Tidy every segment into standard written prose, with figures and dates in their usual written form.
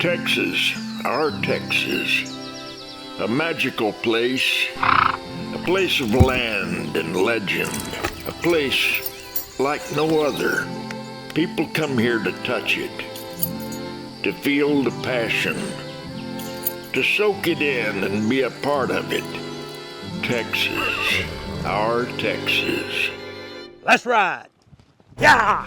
Texas, our Texas, a magical place, a place of land and legend, a place like no other. People come here to touch it, to feel the passion, to soak it in and be a part of it. Texas, our Texas. Let's ride. Yeah!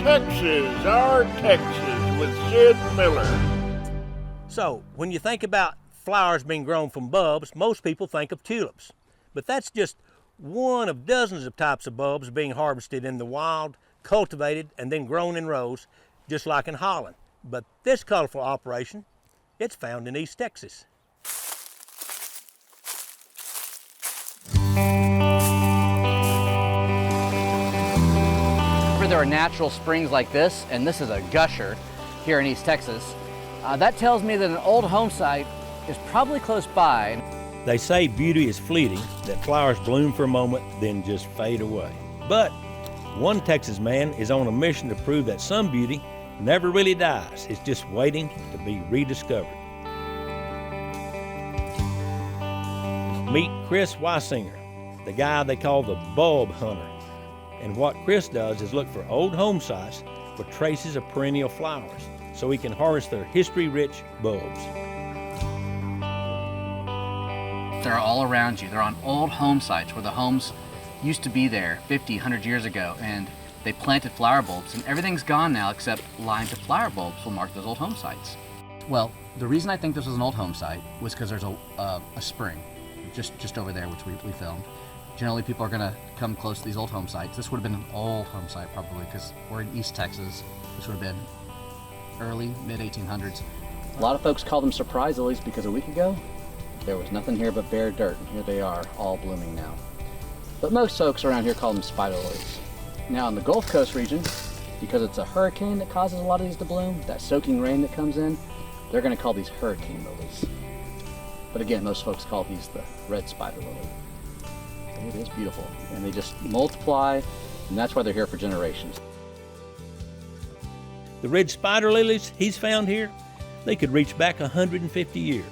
Texas, our Texas with Sid Miller. So, when you think about flowers being grown from bulbs, most people think of tulips. But that's just one of dozens of types of bulbs being harvested in the wild, cultivated, and then grown in rows, just like in Holland. But this colorful operation, it's found in East Texas. There are natural springs like this, and this is a gusher here in East Texas. That tells me that an old home site is probably close by. They say beauty is fleeting, that flowers bloom for a moment, then just fade away. But one Texas man is on a mission to prove that some beauty never really dies. It's just waiting to be rediscovered. Meet Chris Weisinger, the guy they call the bulb hunter. And what Chris does is look for old home sites with traces of perennial flowers so he can harvest their history-rich bulbs. They're all around you. They're on old home sites where the homes used to be there 50, 100 years ago, and they planted flower bulbs, and everything's gone now except lines of flower bulbs will mark those old home sites. Well, the reason I think this was an old home site was because there's a spring just over there, which we filmed. Generally, people are going to come close to these old home sites. This would have been an old home site probably because we're in East Texas. This would have been early, mid-1800s. A lot of folks call them surprise lilies because a week ago, there was nothing here but bare dirt. And here they are, all blooming now. But most folks around here call them spider lilies. Now in the Gulf Coast region, because it's a hurricane that causes a lot of these to bloom, that soaking rain that comes in, they're going to call these hurricane lilies. But again, most folks call these the red spider lily. It is beautiful, and they just multiply, and that's why they're here for generations. The red spider lilies he's found here, they could reach back 150 years.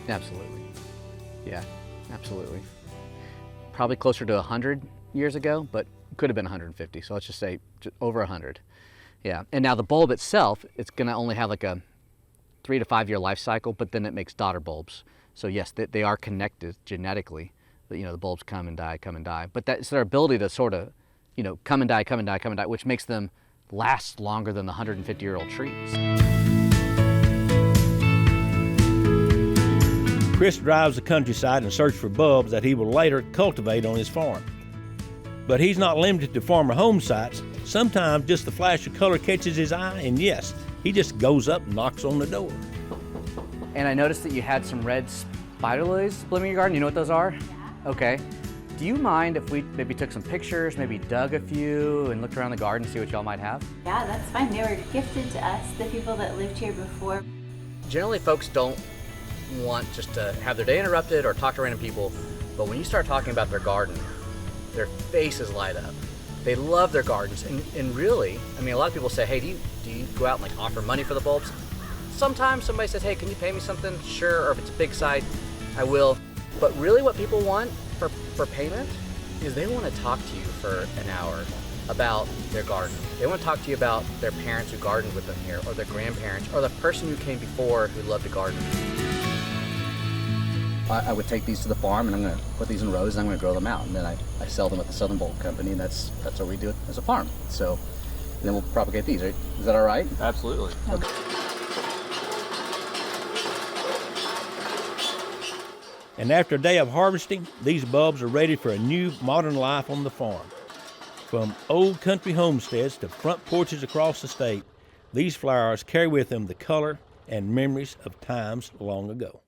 Absolutely. Yeah, absolutely. Probably closer to 100 years ago, but could have been 150, so let's just say over 100. Yeah, and now the bulb itself, it's going to only have like a 3 to 5 year life cycle, but then it makes daughter bulbs. So yes, they are connected genetically. You know, the bulbs come and die, but that's their ability to sort of, you know, come and die, which makes them last longer than the 150-year-old trees. Chris drives the countryside in search for bulbs that he will later cultivate on his farm. But he's not limited to farmer home sites. Sometimes just the flash of color catches his eye, and yes, he just goes up and knocks on the door. And I noticed that you had some red spider lilies blooming in your garden. You know what those are? Okay. Do you mind if we maybe took some pictures, maybe dug a few and looked around the garden to see what y'all might have? Yeah, that's fine. They were gifted to us, the people that lived here before. Generally, folks don't want just to have their day interrupted or talk to random people, but when you start talking about their garden, their faces light up. They love their gardens, and really, I mean, a lot of people say, hey, do you go out and like offer money for the bulbs? Sometimes somebody says, hey, can you pay me something? Sure, or if it's a big site, I will. But really what people want for payment is they want to talk to you for an hour about their garden. They want to talk to you about their parents who gardened with them here, or their grandparents, or the person who came before who loved to garden. I would take these to the farm and I'm going to put these in rows and I'm going to grow them out. And then I sell them at the Southern Bulb Company, and that's what we do as a farm. So then we'll propagate these, right? Is that all right? Absolutely. Okay. And after a day of harvesting, these bulbs are ready for a new modern life on the farm. From old country homesteads to front porches across the state, these flowers carry with them the color and memories of times long ago.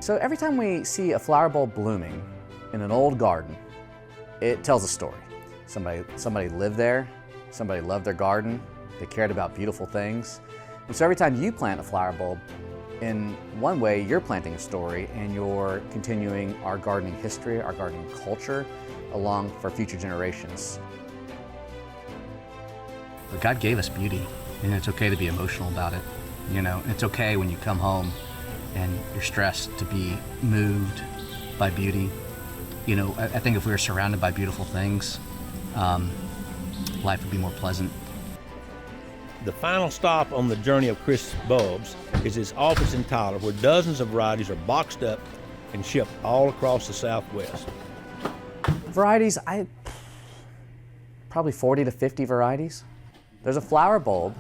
So every time we see a flower bulb blooming in an old garden, it tells a story. Somebody lived there, somebody loved their garden, they cared about beautiful things. And so every time you plant a flower bulb, in one way you're planting a story and you're continuing our gardening history, our gardening culture along for future generations. But God gave us beauty, and it's okay to be emotional about it. You know, it's okay when you come home and you're stressed to be moved by beauty. You know, I think if we were surrounded by beautiful things, life would be more pleasant. The final stop on the journey of Chris Bulbs is his office in Tyler, where dozens of varieties are boxed up and shipped all across the Southwest. Varieties, probably 40 to 50 varieties. There's a flower bulb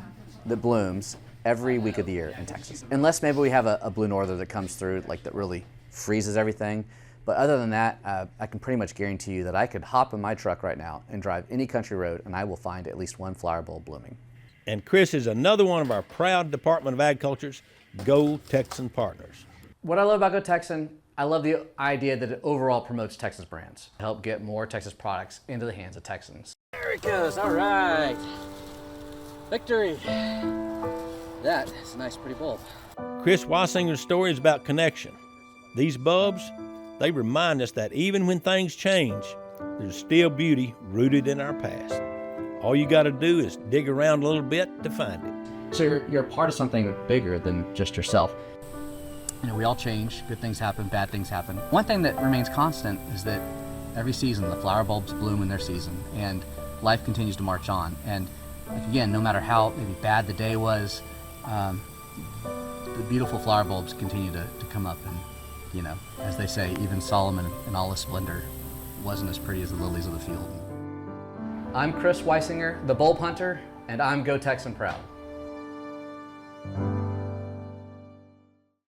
that blooms every week of the year in Texas. Unless maybe we have a blue norther that comes through, like that really freezes everything. But other than that, I can pretty much guarantee you that I could hop in my truck right now and drive any country road and I will find at least one flower bulb blooming. And Chris is another one of our proud Department of Agriculture's Go Texan partners. What I love about Go Texan, I love the idea that it overall promotes Texas brands. Help get more Texas products into the hands of Texans. There it goes, all right. Victory. That is a nice, pretty bulb. Chris Weisinger's story is about connection. These bulbs, they remind us that even when things change, there's still beauty rooted in our past. All you got to do is dig around a little bit to find it. So you're a part of something bigger than just yourself. You know, we all change. Good things happen, bad things happen. One thing that remains constant is that every season the flower bulbs bloom in their season and life continues to march on. And like, again, no matter how maybe bad the day was, the beautiful flower bulbs continue to come up. And, you know, as they say, even Solomon in all his splendor wasn't as pretty as the lilies of the field. I'm Chris Weisinger, the bulb hunter, and I'm Go Texan proud.